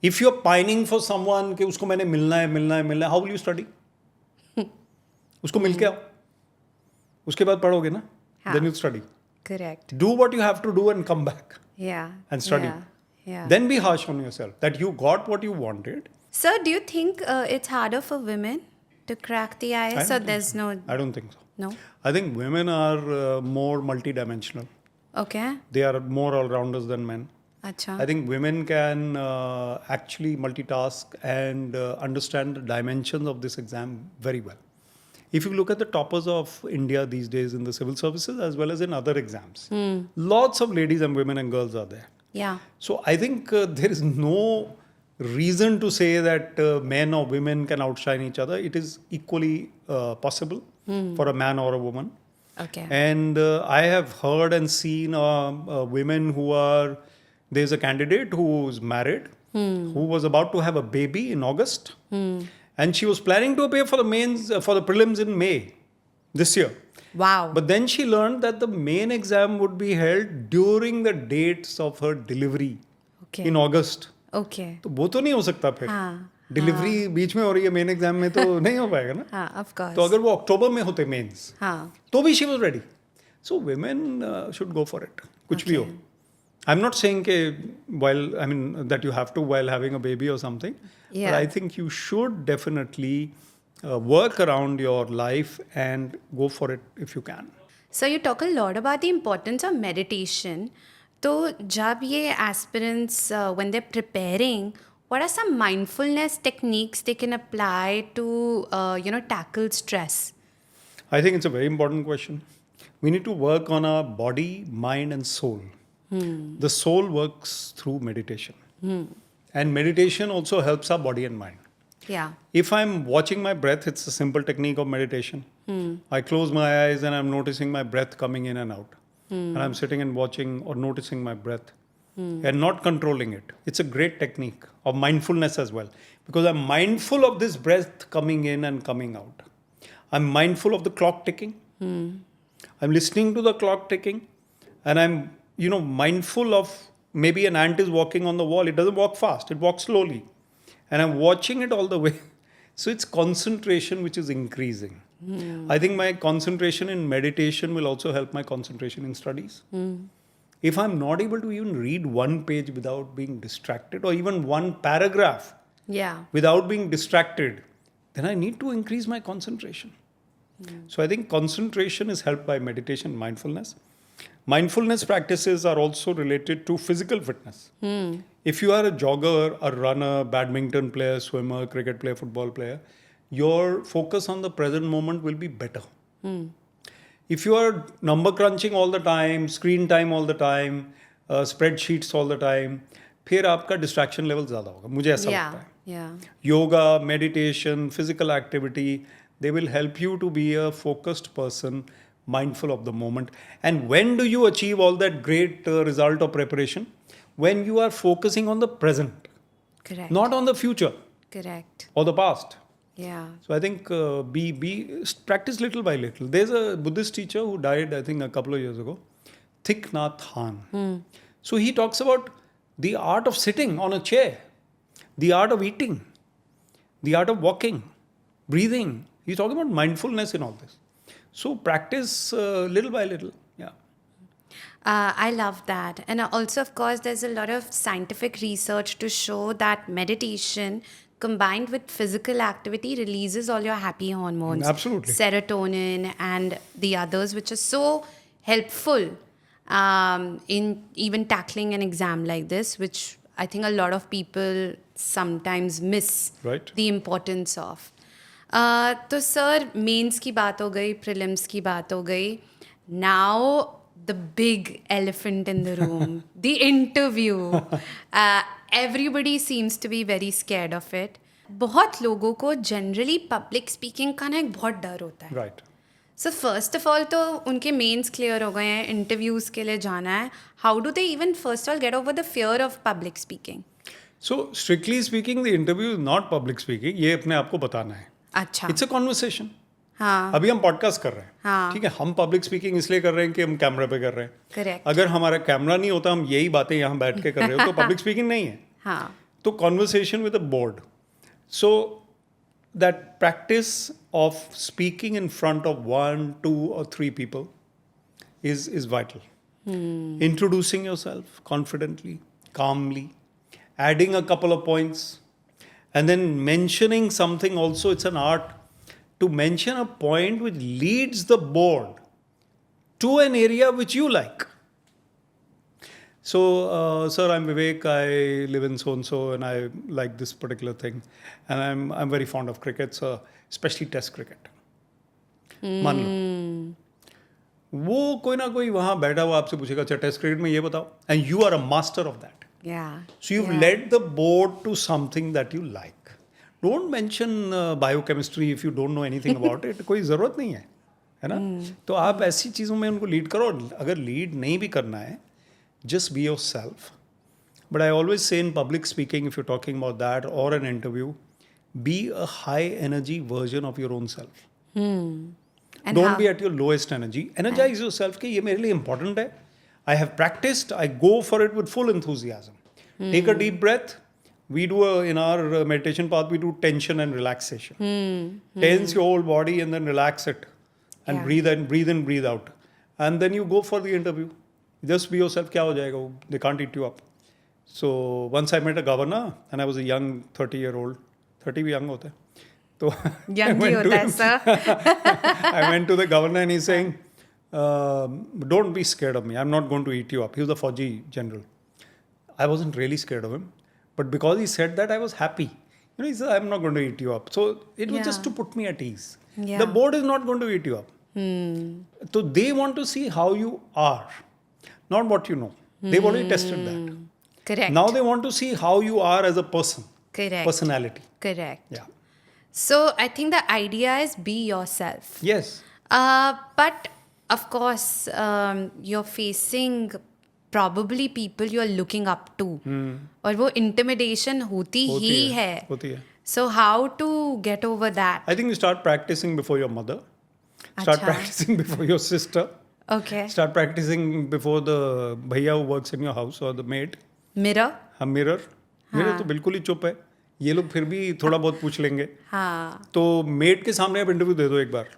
If you're pining for someone कि उसको मैंने मिलना है, how will you study? उसको मिल के आओ. उसके बाद पढ़ोगे ना? हाँ. Then you study. Correct. Do what you have to do and come back. Yeah. And study. Yeah. Yeah. Then be harsh on yourself that you got what you wanted. Sir, do you think it's harder for women to crack the IS, don't or think there's so. no? I don't think so. No. I think women are more multidimensional. Okay. They are more all-rounders than men. Acha. I think women can actually multitask and understand the dimensions of this exam very well. If you look at the toppers of India these days in the civil services as well as in other exams, lots of ladies and women and girls are there. Yeah. So I think there is no reason to say that men or women can outshine each other. It is equally possible for a man or a woman. Okay. And I have heard and seen women who are, there's a candidate who's married, who was about to have a baby in August. And she was planning to appear for the mains, for the prelims in May this year. Wow. But then she learned that the main exam would be held during the dates of her delivery Okay. in August. Okay. तो वो तो नहीं हो सकता फिर हाँ. Delivery बीच में हो रही है मेन एग्जाम में तो नहीं हो पाएगा ना हाँ, of course. तो अगर वो अक्टूबर में होते मेंस हाँ. तो भी she was ready so women should go for it कुछ भी हो आई एम नॉट सेइंग के while I mean that you have to while having a baby और something but Yeah. I think you should definitely work around your life and go for it if you can So you talk a lot about the importance of meditation. तो जब ये aspirants when they're preparing, what are some mindfulness techniques they can apply to tackle stress? I think it's a very important question. We need to work on our body, mind, and soul. The soul works through meditation. And meditation also helps our body and mind. Yeah. If I'm watching my breath, it's a simple technique of meditation. I close my eyes and I'm noticing my breath coming in and out. And I'm sitting and watching or noticing my breath and not controlling it. It's a great technique of mindfulness as well. Because I'm mindful of this breath coming in and coming out. I'm mindful of the clock ticking. I'm listening to the clock ticking. And I'm, mindful of maybe an ant is walking on the wall. It doesn't walk fast. It walks slowly. And I'm watching it all the way. So it's concentration which is increasing. I think my concentration in meditation will also help my concentration in studies. If I'm not able to even read one page without being distracted or even one paragraph Yeah. without being distracted, then I need to increase my concentration. So I think concentration is helped by meditation, mindfulness. Mindfulness practices are also related to physical fitness. If you are a jogger, a runner, badminton player, swimmer, cricket player, football player, your focus on the present moment will be better. If you are number crunching all the time, screen time all the time, spreadsheets all the time, फिर आपका distraction level ज़्यादा होगा मुझे ऐसा Yeah. लगता है Yeah. yoga, meditation, physical activity, they will help you to be a focused person, mindful of the moment. And when do you achieve all that great result of preparation? When you are focusing on the present, Correct. not on the future Correct. or the past. Yeah. So I think practice little by little. There's a Buddhist teacher who died, I think, a couple of years ago, Thich Nhat Hanh. So he talks about the art of sitting on a chair, the art of eating, the art of walking, breathing. He's talking about mindfulness in all this. So practice little by little. Yeah. I love that. And also, of course, there's a lot of scientific research to show that meditation combined with physical activity releases all your happy hormones. Absolutely. Serotonin and the others, which are so helpful in even tackling an exam like this, which I think a lot of people sometimes miss Right. the importance of. तो sir mains की बात हो गई, prelims की बात हो गई. Now the big elephant in the room, the interview. Everybody seems to be very scared of it. बहुत लोगों को जनरली पब्लिक स्पीकिंग का ना एक बहुत डर होता है. Right. So first of all तो उनके मेंस क्लियर हो गए हैं, इंटरव्यूज़ के लिए जाना है. How do they even first of all get over the fear of public speaking? So strictly speaking, the interview is not public speaking. ये अपने आप को बताना है. अच्छा. It's a conversation. हाँ. अभी हम पॉडकास्ट कर रहे हैं. हाँ. ठीक है, हम पब्लिक स्पीकिंग इसलिए कर रहे हैं कि हम कैमरा पे कर रहे हैं. करेक्ट. अगर हमारा कैमरा नहीं होता, हम यही बातें यहाँ बैठ के कर रहे हो तो पब्लिक स्पीकिंग नहीं है. हाँ. तो conversation with a board. So that practice of speaking in front of 1, 2 or 3 people is vital. Introducing yourself confidently, calmly, adding a couple of points, and then mentioning something also. It's an art. to mention a point which leads the board to an area which you like. So, sir, I'm Vivek. I live in so and so, and I like this particular thing, and I'm very fond of cricket, sir, especially Test cricket. मान लो वो कोई ना कोई वहाँ बैठा हुआ आपसे पूछेगा, अच्छा टेस्ट क्रिकेट में ये बताओ, and you are a master of that. Yeah. So you've led the board to something that you like. Don't mention biochemistry if you don't know anything about it. कोई ज़रूरत नहीं है ना? तो आप ऐसी चीज़ों में उनको लीड करो. अगर लीड नहीं भी करना है, just be yourself. But I always say in public speaking, if you're talking about that or an interview, be a high energy version of your own self. And Don't how? be at your lowest energy. Energize yourself कि ये मेरे लिए important है. I have practiced. I go for it with full enthusiasm. Take a deep breath. We do in our meditation path, we do tension and relaxation. Tense your whole body and then relax it. And Yeah. breathe in, breathe out. And then you go for the interview. Just be yourself. क्या हो जाएगा वो? They can't eat you up. So once I met a governor and I was a young 30-year-old. 30 भी young होता है. तो Young ही होता है, sir. I went to the governor and he's saying, don't be scared of me. I'm not going to eat you up. He was the Fauji general. I wasn't really scared of him. But because he said that, I was happy. You know, he said, I'm not going to eat you up. So it was just to put me at ease. Yeah. The board is not going to eat you up. So they want to see how you are, not what you know. They've already tested that. Correct. Now they want to see how you are as a person. Correct. Personality. Correct. Yeah. So I think the idea is be yourself. Yes. But of course, you're facing probably people you're looking up to. और वो intimidation होती ही है. होती है. So how to get over that? I think you start practicing before your mother. Start Acha. practicing before your sister. Okay. Start practicing before the bhaiya who works in your house or the maid. Mirror? हाँ mirror. Mirror तो बिल्कुल ही चुप है. ये लोग फिर भी थोड़ा बहुत पूछ लेंगे. हाँ. तो मेड के सामने आप इंटरव्यू दे दो एक बार.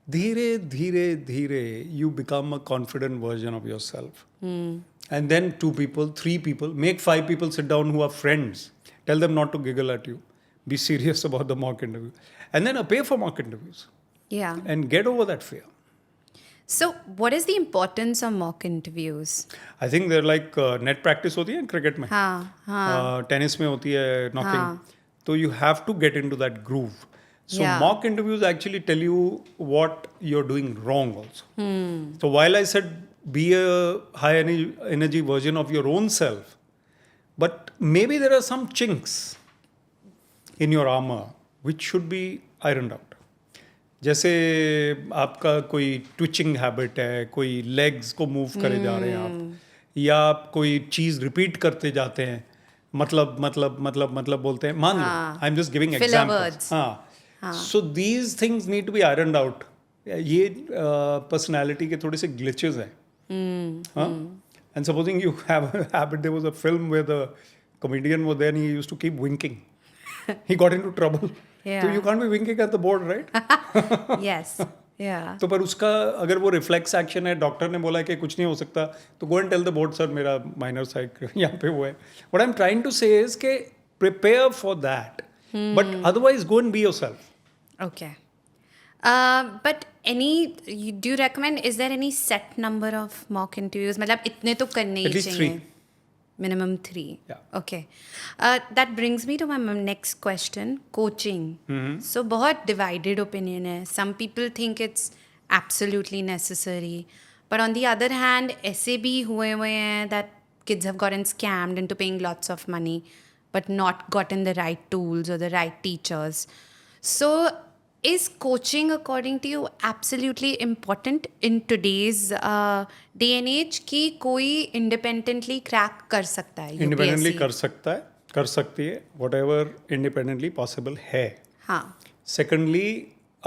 धीरे धीरे धीरे you become a confident version of yourself. And then 2 people, 3 people, make 5 people sit down who are friends. Tell them not to giggle at you. Be serious about the mock interview. And then appear for mock interviews. Yeah. And get over that fear. So what is the importance of mock interviews? I think they're like net practice होती है cricket में. हाँ. Tennis में होती है knocking. तो you have to get into that groove. So Yeah. mock interviews actually tell you what you're doing wrong also. So while I said be a high energy version of your own self, but maybe there are some chinks in your armor which should be ironed out. जैसे आपका कोई twitching habit है, कोई legs को move करे जा रहे हैं आप, या आप कोई चीज़ रिपीट करते जाते हैं, मतलब बोलते हैं, मान लो, I am just giving Filler examples. words. हाँ. So these things need to be ironed out. ये पर्सनैलिटी के थोड़े से ग्लिचेस हैं. And supposing you have a habit, there was a film where the comedian was there and he used to keep winking. He got into trouble. Yeah. So you can't be winking at the board, right? Yes. Yeah. तो पर उसका अगर वो reflex action है, doctor ने बोला कि कुछ नहीं हो सकता, तो go and tell the board sir मेरा माइनर साइड यहाँ पे वो है. What I am trying to say is के prepare for that, but otherwise go and be yourself. Okay. But do you recommend, is there any set number of mock interviews? मतलब इतने तो करने ही At least चाहिए. 3. Minimum 3. Yeah. Okay. That brings me to my next question. Coaching. So बहुत divided opinion है. Some people think it's absolutely necessary. But on the other hand, ऐसे भी हुए हैं that kids have gotten scammed into paying lots of money but not gotten the right tools or the right teachers. So is coaching, according to you, absolutely important in today's day and age कि कोई independently crack कर सकता है independently UPSC? कर सकता है, कर सकती है, वट एवर इंडिपेंडेंटली पॉसिबल है. हाँ. सेकेंडली,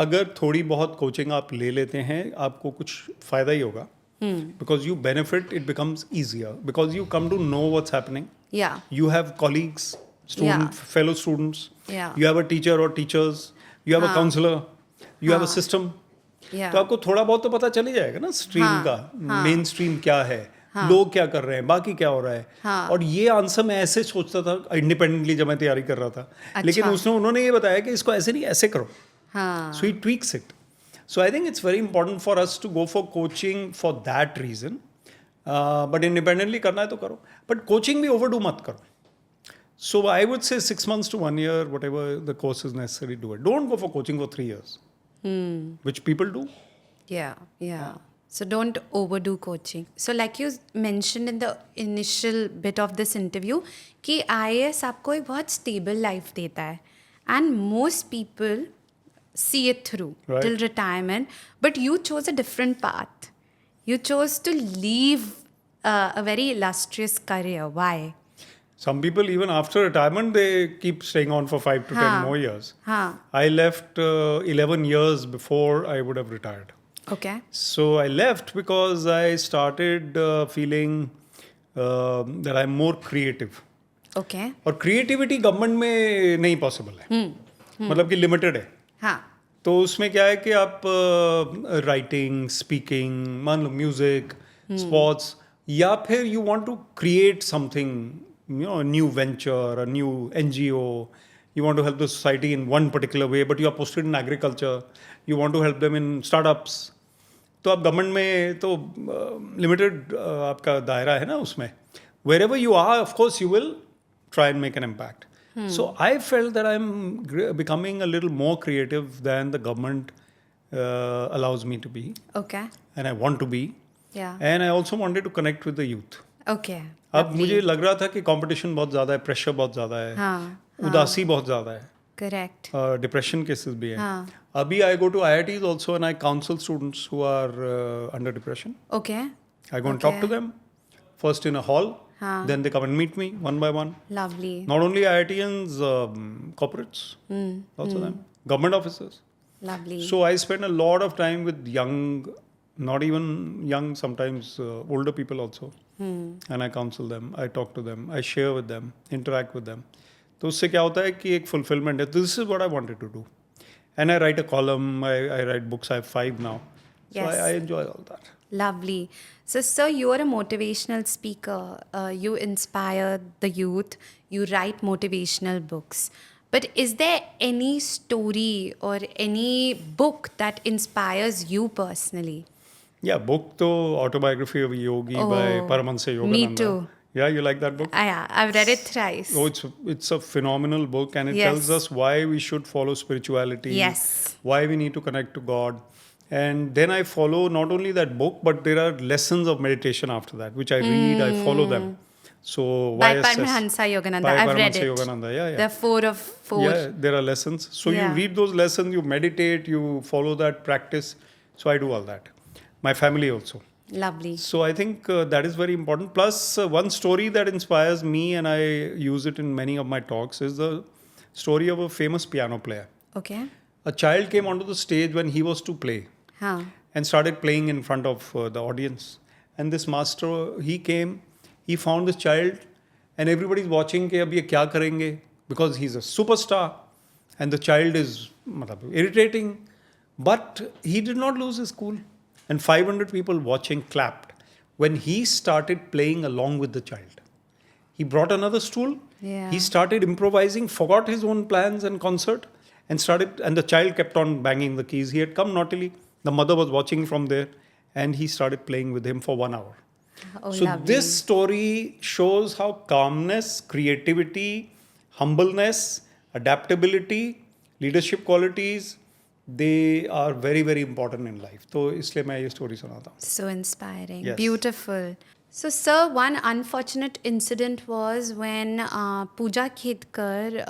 अगर थोड़ी बहुत कोचिंग आप ले लेते हैं, आपको कुछ फ़ायदा ही होगा. Because you benefit, it becomes easier because you come to know what's happening. Yeah. You have colleagues, fellow students. Yeah. You have a teacher or teachers. You have a counselor. You have a system. Yeah. तो आपको थोड़ा बहुत तो पता चल ही जाएगा ना stream का, मेन स्ट्रीम क्या है, लोग क्या कर रहे हैं, बाकी क्या हो रहा है. और ये आंसर मैं ऐसे सोचता था इंडिपेंडेंटली जब मैं तैयारी कर रहा था. लेकिन उन्होंने ये बताया कि इसको ऐसे नहीं, ऐसे करो. हाँ. So he tweaks it. So I think it's very important for us to go for coaching for that reason. But independently करना है तो करो. But coaching भी overdo मत करो. So I would say 6 months to 1 year, whatever the course is necessary, do it. Don't go for coaching for 3 years, which people do. Yeah. So don't overdo coaching. So like you mentioned in the initial bit of this interview, कि IAS आपको एक बहुत stable life देता है, and most people see it through Right. till retirement. But you chose a different path. You chose to leave a very illustrious career. Why? Some people, even after retirement, they keep staying on for 5 to 10 more years. I left 11 years before I would have retired. Okay. So I left because I started feeling that I'm more creative. Okay. और creativity government में नहीं possible है, मतलब कि limited है. हाँ. तो उसमें क्या है कि आप राइटिंग, स्पीकिंग, मान लो म्यूजिक, स्पोर्ट्स, या फिर you want to create something, you know, new venture, a new NGO, you want to help the society in one particular way, but you are posted in agriculture, you want to help them in startups. तो आप government में तो limited आपका दायरा है ना उसमें. Wherever you are, of course, you will try and make an impact. So I felt that I'm becoming a little more creative than the government allows me to be, Okay. and I want to be. Yeah. And I also wanted to connect with the youth. Okay. अब मुझे लग रहा था कि competition बहुत ज़्यादा है, pressure बहुत ज़्यादा है, हाँ. उदासी बहुत ज़्यादा है, Correct. डिप्रेशन केसेस भी हैं. हाँ. अभी I go to IITs also and I counsel students who are under depression. Okay. I go and talk to them first in a hall, then they come and meet me one by one. Lovely. Not only IITians, corporates, also them, government officers. Lovely. So I spend a lot of time with young, not even young, sometimes older people also. And I counsel them, I talk to them, I share with them, interact with them. तो उससे क्या होता है कि एक fulfillment है. This is what I wanted to do. And I write a column, I write books, I have 5 now. So Yes. I enjoy all that. Lovely. So, sir, you are a motivational speaker. You inspire the youth. You write motivational books. But is there any story or any book that inspires you personally? Yeah, book to Autobiography of a Yogi by Paramahansa Yogananda. Me too. Yeah, you like that book? Yeah, I've read it thrice. Oh, it's a phenomenal book, and it Yes. tells us why we should follow spirituality. Yes. Why we need to connect to God. And then I follow not only that book, but there are lessons of meditation after that, which I read, I follow them. So By YSS, Paramahansa Yogananda. by I've read Paramahansa it. Yogananda, yeah. There are 4 of 4. Yeah, there are lessons. So Yeah. you read those lessons, you meditate, you follow that practice. So I do all that. My family also. Lovely. So I think that is very important. Plus, one story that inspires me, and I use it in many of my talks, is the story of a famous piano player. Okay. A child came onto the stage when he was to play Huh. and started playing in front of the audience. And this master, he came, he found this child, and everybody's watching कि अब ये क्या करेंगे, because he's a superstar, and the child is मतलब irritating, but he did not lose his cool. And 500 people watching clapped when he started playing along with the child. He brought another stool. Yeah. He started improvising, forgot his own plans and concert, and the child kept on banging the keys. He had come naughtily. The mother was watching from there, and he started playing with him for 1 hour. Oh, So lovely. this story shows how calmness, creativity, humbleness, adaptability, leadership qualities, they are very, very important in life. तो इसलिए मैं ये story सुनाता हूँ. So inspiring. Yes. Beautiful. So, sir, one unfortunate incident was when Pooja Khedkar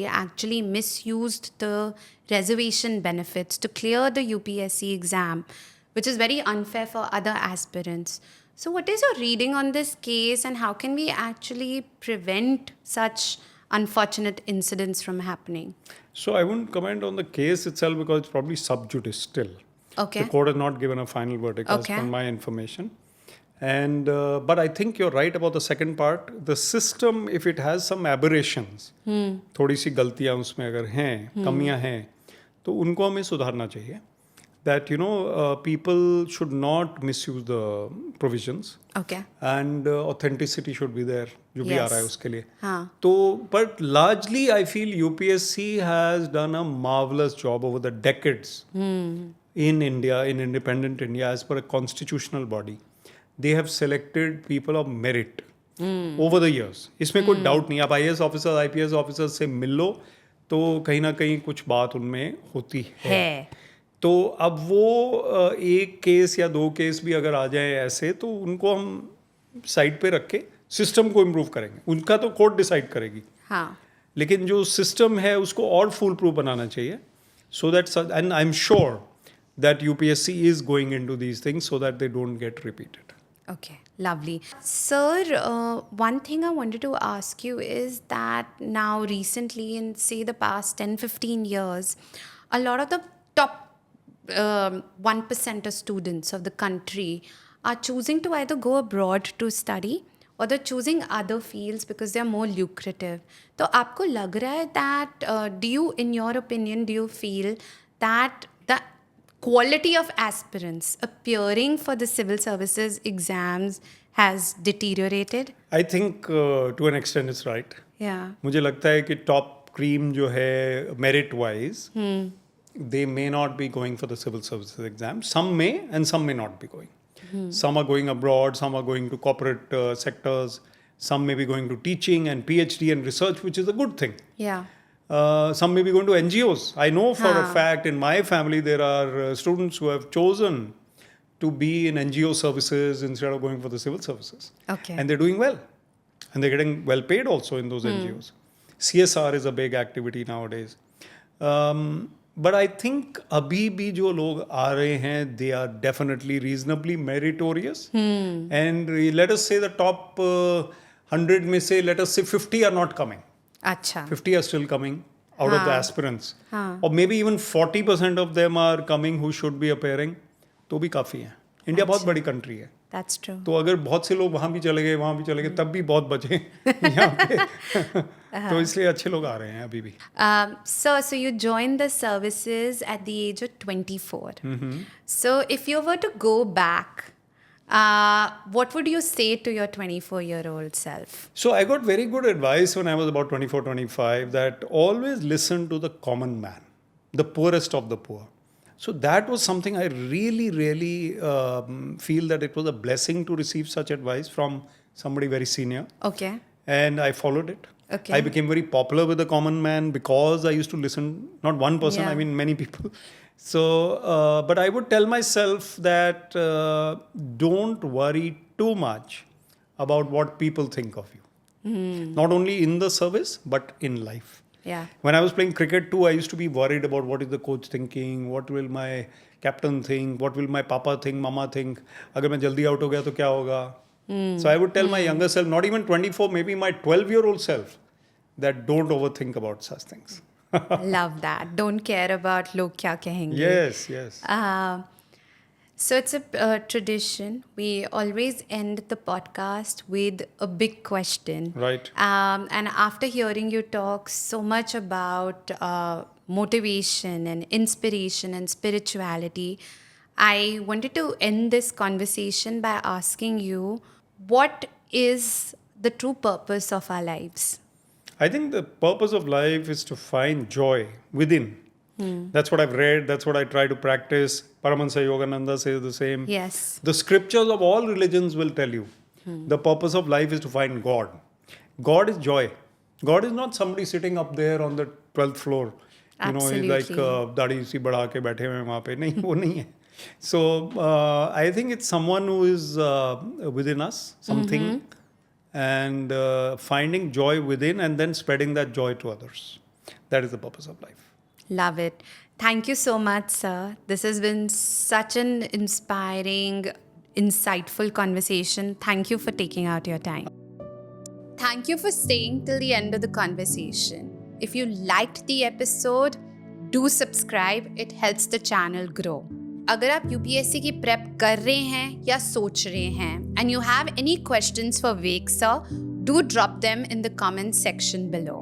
actually misused the reservation benefits to clear the UPSC exam, which is very unfair for other aspirants. So, what is your reading on this case, and how can we actually prevent such unfortunate incidents from happening? So I wouldn't comment on the case itself because it's probably sub judice still. Okay. The court has not given a final verdict as Okay. per my information. And but I think you're right about the second part. The system, if it has some aberrations, थोड़ी सी गलतियां उसमें अगर हैं, कमियां हैं, तो उनको हमें सुधारना चाहिए. that people should not misuse the provisions. Okay. And authenticity should be there, जो भी आ रहा है Yes. उसके लिए. हाँ. तो but largely I feel UPSC has done a marvelous job over the decades in India, in independent India, as per a constitutional body. They have selected people of merit over the years. इसमें कोई doubt नहीं. आप IAS officer IPS officer से मिल लो तो कहीं ना कहीं कुछ बात उनमें होती है. तो अब वो एक केस या 2 केस भी अगर आ जाए ऐसे तो उनको हम साइड पे रख के सिस्टम को इम्प्रूव करेंगे. उनका तो कोर्ट डिसाइड करेगी. हाँ. लेकिन जो सिस्टम है उसको और फुल प्रूफ बनाना चाहिए. So that and I am sure that UPSC is going into these things so that they don't get repeated. Okay, lovely. Sir, one thing I wanted to ask you is that now recently in say the past 10-15 years, a lot of the top 1% of students of the country are choosing to either go abroad to study or they're choosing other fields because they're more lucrative. तो आपको लग रहा है that do you, in your opinion, do you feel that the quality of aspirants appearing for the civil services exams has deteriorated? I think to an extent it's right. Yeah. मुझे लगता है कि top cream जो है merit wise they may not be going for the civil services exam. Some may and some may not be going. Some are going abroad, some are going to corporate sectors, some may be going to teaching and PhD and research, which is a good thing. Yeah. Some may be going to NGOs. I know for a fact in my family there are students who have chosen to be in NGO services instead of going for the civil services. Okay. And they're doing well. And they're getting well paid also in those NGOs. CSR is a big activity nowadays. But I think अभी भी जो लोग आ रहे हैं they are definitely reasonably meritorious. And let us say the top 100 में से let us say 50 are not coming. अच्छा. 50 are still coming out of the aspirants. Or maybe even 40% of them are coming who should be appearing. तो भी काफ़ी है. India बहुत बड़ी country है. That's true. तो अगर बहुत से लोग वहाँ भी चले गए वहाँ भी चले गए तब भी बहुत बचे यहाँ पे. तो इसलिए अच्छे लोग आ रहे हैं अभी भी. So you joined the services at the age of 24. So if you were to go back, what would you say to your 24-year-old self? So I got very good advice when I was about 24, 25 that always listen to the common man, the poorest of the poor. So that was something I really, really feel that it was a blessing to receive such advice from somebody very senior. Okay. And I followed it. Okay. I became very popular with the common man because I used to listen, not one person, Yeah. I mean many people. So, but I would tell myself that don't worry too much about what people think of you. Not only in the service, but in life. Yeah. When I was playing cricket too, I used to be worried about what is the coach thinking, what will my captain think, what will my papa think, mama think. अगर मैं जल्दी out हो गया तो क्या होगा? So I would tell my younger self, not even 24, maybe my 12-year-old self, that don't overthink about such things. Love that. Don't care about log kya kahenge. Yes, yes. So it's a tradition. We always end the podcast with a big question. Right. And after hearing you talk so much about motivation and inspiration and spirituality, I wanted to end this conversation by asking you, what is the true purpose of our lives? I think the purpose of life is to find joy within. That's what I've read. That's what I try to practice. Paramahansa Yogananda says the same. Yes. The scriptures of all religions will tell you the purpose of life is to find God. God is joy. God is not somebody sitting up there on the 12th floor. You know, he's like दाढ़ी सी बढ़ा के बैठे हुए हैं वहाँ पे. नहीं, वो नहीं है. So I think it's someone who is within us, something, and finding joy within and then spreading that joy to others. That is the purpose of life. Love it. Thank you so much, sir. This has been such an inspiring, insightful conversation. Thank you for taking out your time. Thank you for staying till the end of the conversation. If you liked the episode, do subscribe. It helps the channel grow. अगर आप UPSC की prep कर रहे हैं या सोच रहे हैं and you have any questions for Vivek sir, do drop them in the comment section below.